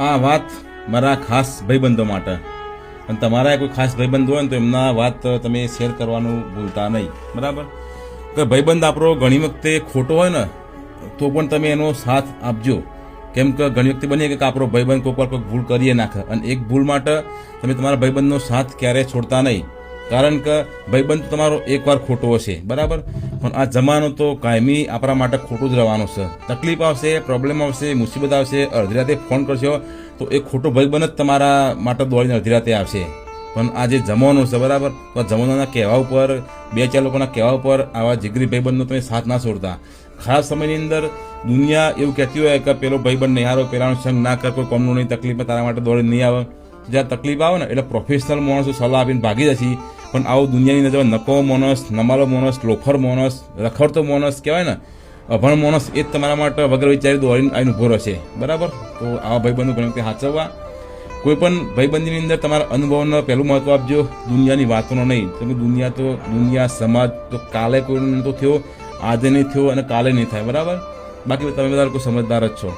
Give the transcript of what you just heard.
આ વાત મારા ખાસ ભાઈબંધો માટે, અને તમારા કોઈ ખાસ ભાઈબંધ હોય ને તો એમના વાત તમે શેર કરવાનું ભૂલતા નહીં, બરાબર? કે ભાઈબંધ આપણો ઘણી વખતે ખોટો હોય ને તો પણ તમે એનો સાથ આપજો. કેમ કે ઘણી વખતે બની કે આપણો ભાઈબંધ કોઈક વાર કોઈ ભૂલ કરીએ નાખે, અને એક ભૂલ માટે તમે તમારા ભાઈબંધનો સાથ ક્યારેય છોડતા નહીં. કારણ કે ભાઈબંધ તમારો એકવાર ખોટો હશે, બરાબર, પણ આ જમાનો તો કાયમી આપણા માટે ખોટું જ રહેવાનો છે. તકલીફ આવશે, પ્રોબ્લેમ આવશે, મુસીબત આવશે, અડધી રાતે ફોન કરશો તો એ ખોટો ભાઈબંધ જ તમારા માટે દોડીને અડધી રાતે આવશે. પણ આ જે જમાનો છે, બરાબર, તો આ જમાનાના કહેવા ઉપર, બે ચાર લોકોના કહેવા ઉપર આવા જીગરી ભાઈબંધનો તમે સાથ ના છોડતા. ખાસ સમયની અંદર દુનિયા એવું કહેતી હોય કે પેલો ભાઈબંધ નહીં હારો, પેલાનો સંગ ના કર, કોઈ કોમનું નહીં, તકલીફ તારા માટે દોડી નહીં આવે. જ્યાં તકલીફ આવે ને એટલે પ્રોફેશનલ માણસો સલાહ આપીને ભાગી જશે. પણ આવું દુનિયાની નજર નકો માણસ, નમાલો માણસ, લોફર માણસ, રખડતો માણસ કહેવાય ને, અભણ માણસ, એ જ તમારા માટે વગર વિચારી દોડીને આવીને ઉભો રહેશે, બરાબર? તો આવા ભાઈબંધો ઘણી વખતે સાચવવા. કોઈ પણ ભાઈબંધીની અંદર તમારા અનુભવનો પહેલું મહત્વ આપજો, દુનિયાની વાતોનો નહીં. તમે દુનિયા સમાજ તો કાલે કોઈ તો થયો, આજે નહીં થયો અને કાલે નહીં થાય, બરાબર? બાકી તમે બધા લોકો સમજદાર જ છો.